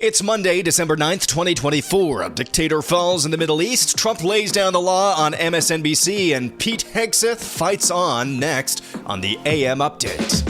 It's Monday, December 9th, 2024. A dictator falls in the Middle East, Trump lays down the law on MSNBC, and Pete Hegseth fights on next on the AM Update.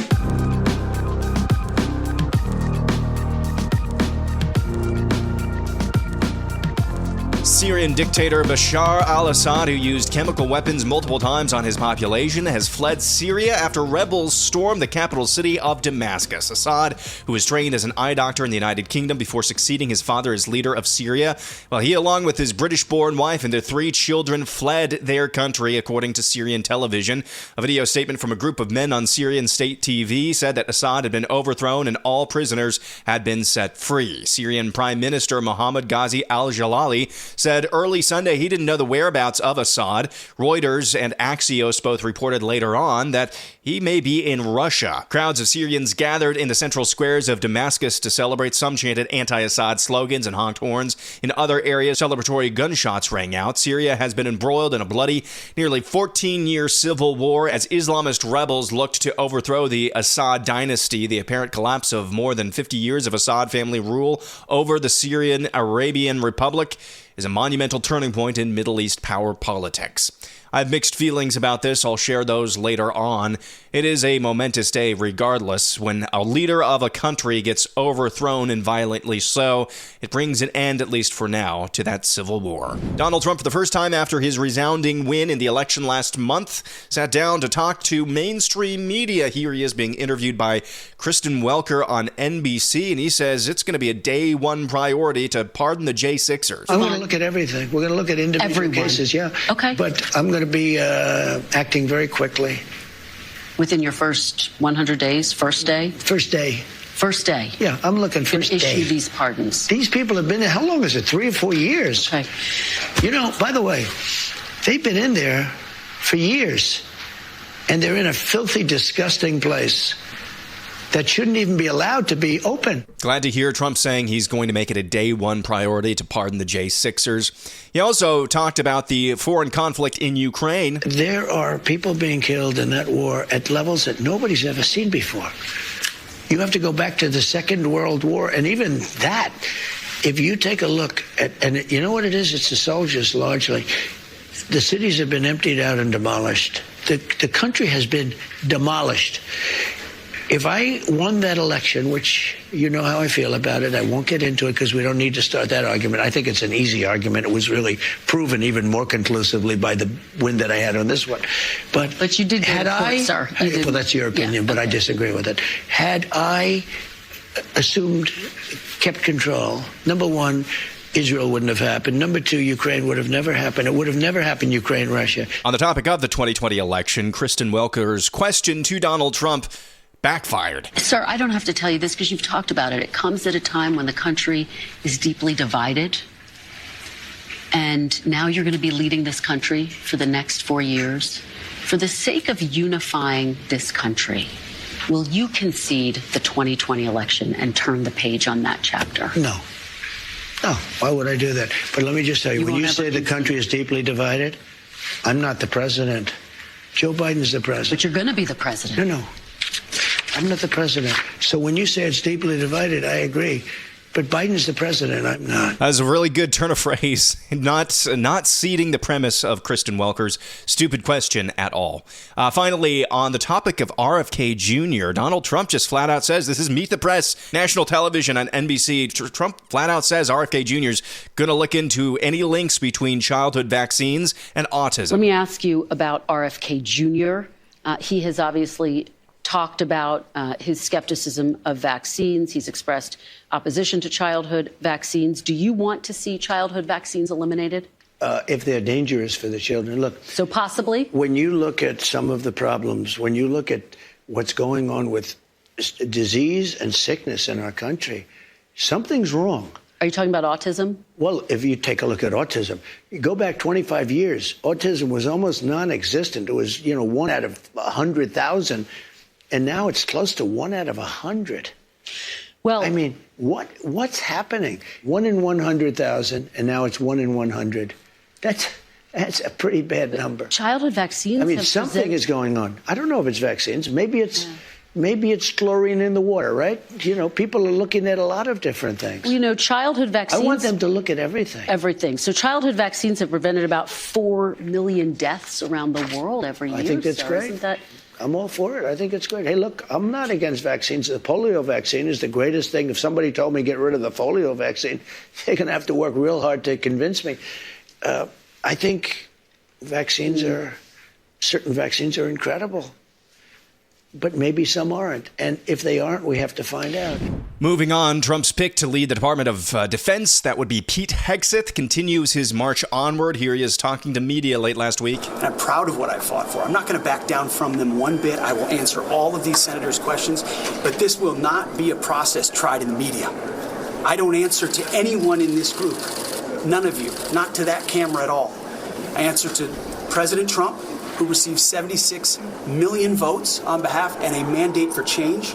Syrian dictator Bashar al-Assad, who used chemical weapons multiple times on his population, has fled Syria after rebels stormed the capital city of Damascus. Assad, who was trained as an eye doctor in the United Kingdom before succeeding his father as leader of Syria, he, along with his British-born wife and their 3 children, fled their country, according to Syrian television. A video statement from a group of men on Syrian state TV said that Assad had been overthrown and all prisoners had been set free. Syrian Prime Minister Mohammed Ghazi al-Jalali said early Sunday he didn't know the whereabouts of Assad. Reuters and Axios both reported later on that he may be in Russia. Crowds of Syrians gathered in the central squares of Damascus to celebrate. Some chanted anti-Assad slogans and honked horns. In other areas, celebratory gunshots rang out. Syria has been embroiled in a bloody, nearly 14-year civil war as Islamist rebels looked to overthrow the Assad dynasty. The apparent collapse of more than 50 years of Assad family rule over the Syrian Arabian Republic is a monumental turning point in Middle East power politics. I have mixed feelings about this. I'll share those later on. It is a momentous day regardless. When a leader of a country gets overthrown, and violently so, it brings an end, at least for now, to that civil war. Donald Trump, for the first time after his resounding win in the election last month, sat down to talk to mainstream media. Here he is being interviewed by Kristen Welker on NBC, and he says it's going to be a day one priority to pardon the J6ers. I'm going to look at everything. We're going to look at individual cases, yeah. Okay. But I'm going to be acting very quickly. Within your first 100 days, first day? First day. First day? Yeah, I'm looking first day. Issue these pardons. These people have been there, how long is it, 3 or 4 years? Okay. You know, by the way, they've been in there for years, and they're in a filthy, disgusting place that shouldn't even be allowed to be open. Glad to hear Trump saying he's going to make it a day one priority to pardon the J6ers. He also talked about the foreign conflict in Ukraine. There are people being killed in that war at levels that nobody's ever seen before. You have to go back to the Second World War, and even that, if you take a look at, and you know what it is? It's the soldiers largely. The cities have been emptied out and demolished. The country has been demolished. If I won that election, which you know how I feel about it, I won't get into it because we don't need to start that argument. I think it's an easy argument. It was really proven even more conclusively by the win that I had on this one. But you did had I, sir. Well, that's your opinion, but I disagree with it. Had I assumed, kept control, number one, Israel wouldn't have happened. Number two, Ukraine would have never happened. It would have never happened, Ukraine, Russia. On the topic of the 2020 election, Kristen Welker's question to Donald Trump backfired. Sir, I don't have to tell you this because you've talked about it. It comes at a time when the country is deeply divided. And now you're going to be leading this country for the next 4 years. For the sake of unifying this country, will you concede the 2020 election and turn the page on that chapter? No. No, why would I do that? But let me just tell you, when you say the country is deeply divided, I'm not the president. Joe Biden's the president. But you're going to be the president. No. I'm not the president. So when you say it's deeply divided, I agree. But Biden's the president. I'm not. That was a really good turn of phrase. Not ceding the premise of Kristen Welker's stupid question at all. Finally, on the topic of RFK Jr., Donald Trump just flat out says, this is Meet the Press, national television on NBC. Trump flat out says RFK Jr.'s going to look into any links between childhood vaccines and autism. Let me ask you about RFK Jr. He has obviously talked about his skepticism of vaccines. He's expressed opposition to childhood vaccines. Do you want to see childhood vaccines eliminated? If they're dangerous for the children. Look. So possibly? When you look at some of the problems, when you look at what's going on with disease and sickness in our country, something's wrong. Are you talking about autism? Well, if you take a look at autism, you go back 25 years, autism was almost non-existent. It was, 1 out of 100,000. And now it's close to 1 out of 100. Well, I mean, what's happening? 1 in 100,000, and now it's 1 in 100. That's a pretty bad number. Childhood vaccines. I mean, something is going on. I don't know if it's vaccines. Maybe it's Maybe it's chlorine in the water, right? You know, people are looking at a lot of different things. You know, childhood vaccines. I want them to look at everything. Everything. So childhood vaccines have prevented about 4 million deaths around the world every year. I think that's great. Isn't that... I'm all for it. I think it's great. Hey, look, I'm not against vaccines. The polio vaccine is the greatest thing. If somebody told me get rid of the polio vaccine, they're going to have to work real hard to convince me. I think certain vaccines are incredible. But maybe some aren't. And if they aren't, we have to find out. Moving on, Trump's pick to lead the Department of Defense, that would be Pete Hegseth, continues his march onward. Here he is talking to media late last week. And I'm proud of what I fought for. I'm not going to back down from them one bit. I will answer all of these senators' questions. But this will not be a process tried in the media. I don't answer to anyone in this group. None of you. Not to that camera at all. I answer to President Trump, who received 76 million votes on behalf and a mandate for change.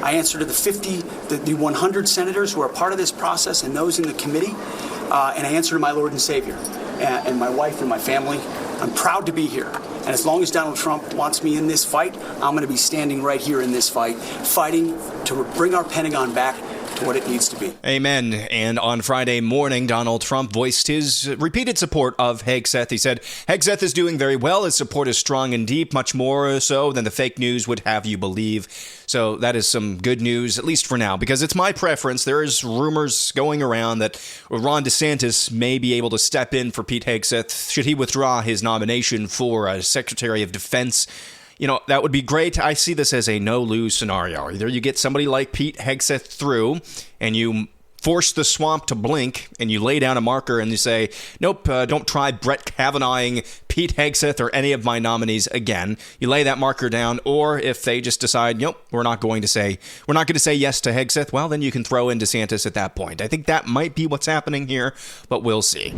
I answer to the 100 senators who are part of this process and those in the committee. And I answer to my Lord and Savior and my wife and my family. I'm proud to be here. And as long as Donald Trump wants me in this fight, I'm going to be standing right here in this fight, fighting to bring our Pentagon back to what it needs to be. Amen. And on Friday morning, Donald Trump voiced his repeated support of Hegseth. He said, Hegseth is doing very well. His support is strong and deep, much more so than the fake news would have you believe. So that is some good news, at least for now, because it's my preference. There is rumors going around that Ron DeSantis may be able to step in for Pete Hegseth should he withdraw his nomination for Secretary of Defense. You know, that would be great. I see this as a no-lose scenario. Either you get somebody like Pete Hegseth through and you force the swamp to blink and you lay down a marker and you say, nope, don't try Brett Kavanaughing Pete Hegseth or any of my nominees again. You lay that marker down. Or if they just decide, nope, we're not going to say yes to Hegseth, well, then you can throw in DeSantis at that point. I think that might be what's happening here, but we'll see.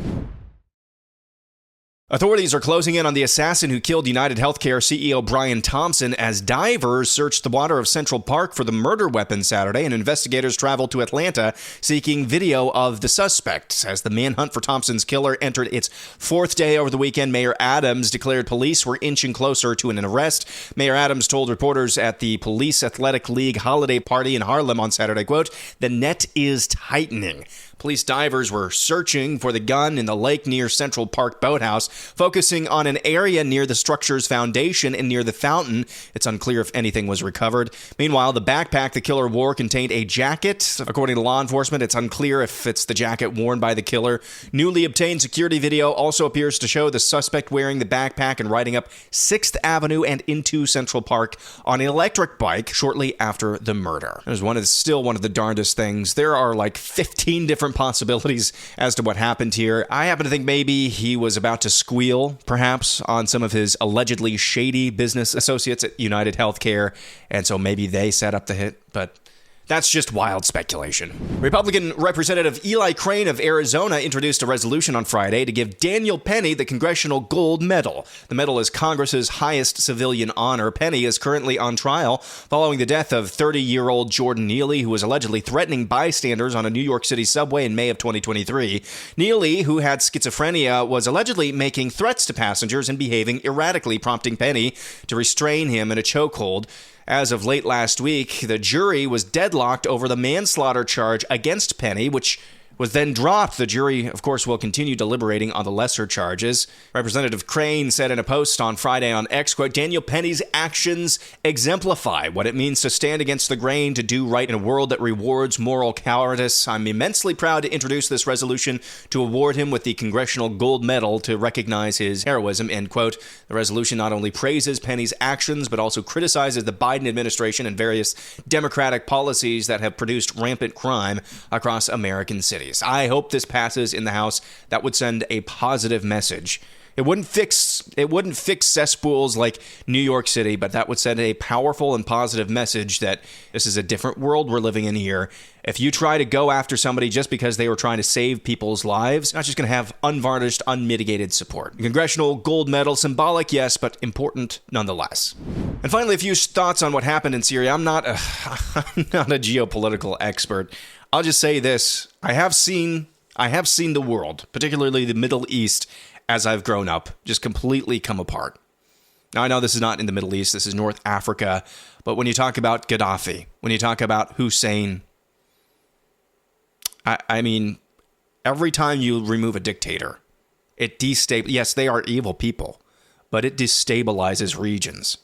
Authorities are closing in on the assassin who killed United Healthcare CEO Brian Thompson as divers searched the water of Central Park for the murder weapon Saturday, and investigators traveled to Atlanta seeking video of the suspect. As the manhunt for Thompson's killer entered its fourth day over the weekend, Mayor Adams declared police were inching closer to an arrest. Mayor Adams told reporters at the Police Athletic League holiday party in Harlem on Saturday, quote, "The net is tightening." Police divers were searching for the gun in the lake near Central Park Boathouse, focusing on an area near the structure's foundation and near the fountain. It's unclear if anything was recovered. Meanwhile, the backpack the killer wore contained a jacket. According to law enforcement, it's unclear if it's the jacket worn by the killer. Newly obtained security video also appears to show the suspect wearing the backpack and riding up 6th Avenue and into Central Park on an electric bike shortly after the murder. It was still one of the darndest things. There are like 15 different possibilities as to what happened here. I happen to think maybe he was about to squeal, perhaps, on some of his allegedly shady business associates at United Healthcare, and so maybe they set up the hit, but that's just wild speculation. Republican Representative Eli Crane of Arizona introduced a resolution on Friday to give Daniel Penny the Congressional Gold Medal. The medal is Congress's highest civilian honor. Penny is currently on trial following the death of 30-year-old Jordan Neely, who was allegedly threatening bystanders on a New York City subway in May of 2023. Neely, who had schizophrenia, was allegedly making threats to passengers and behaving erratically, prompting Penny to restrain him in a chokehold. As of late last week, the jury was deadlocked over the manslaughter charge against Penny, which was then dropped. The jury, of course, will continue deliberating on the lesser charges. Representative Crane said in a post on Friday on X, quote, "Daniel Penny's actions exemplify what it means to stand against the grain, to do right in a world that rewards moral cowardice. I'm immensely proud to introduce this resolution to award him with the Congressional Gold Medal to recognize his heroism," end quote. The resolution not only praises Penny's actions, but also criticizes the Biden administration and various Democratic policies that have produced rampant crime across American cities. I hope this passes in the House. That would send a positive message. It wouldn't fix cesspools like New York City, but that would send a powerful and positive message that this is a different world we're living in here. If you try to go after somebody just because they were trying to save people's lives, you're not just going to have unvarnished, unmitigated support. The Congressional Gold Medal, symbolic, yes, but important nonetheless. And finally, a few thoughts on what happened in Syria. I'm not a geopolitical expert. I'll just say this. I have seen the world, particularly the Middle East, as I've grown up, just completely come apart. Now, I know this is not in the Middle East, this is North Africa, but when you talk about Gaddafi, when you talk about Hussein, I mean, every time you remove a dictator, it destabilizes. Yes, they are evil people, but it destabilizes regions.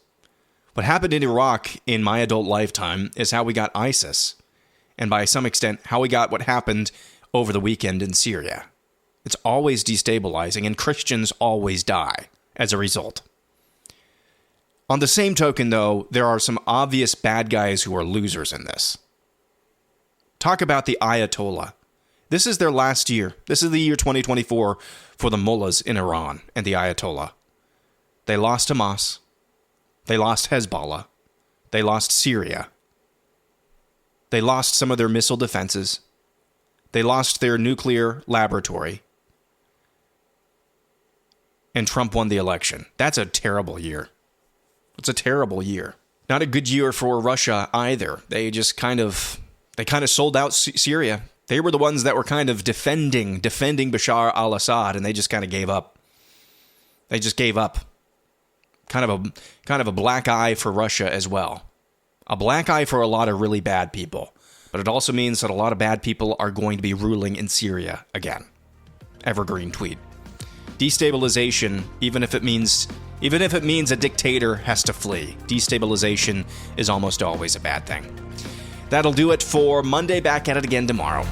What happened in Iraq in my adult lifetime is how we got ISIS, and by some extent, how we got what happened over the weekend in Syria. It's always destabilizing, and Christians always die as a result. On the same token, though, there are some obvious bad guys who are losers in this. Talk about the Ayatollah. This is their last year. This is the year 2024 for the mullahs in Iran and the Ayatollah. They lost Hamas. They lost Hezbollah. They lost Syria. They lost some of their missile defenses. They lost their nuclear laboratory. And Trump won the election. That's a terrible year. It's a terrible year. Not a good year for Russia either. They kind of sold out Syria. They were the ones that were kind of defending Bashar al-Assad, and they just kind of gave up. They just gave up. Kind of a black eye for Russia as well. A black eye for a lot of really bad people. But it also means that a lot of bad people are going to be ruling in Syria again. Evergreen tweet. Destabilization, even if it means a dictator has to flee, destabilization is almost always a bad thing. That'll do it for Monday. Back at it again tomorrow.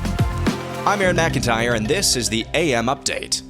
I'm Aaron McIntyre, and this is the AM Update.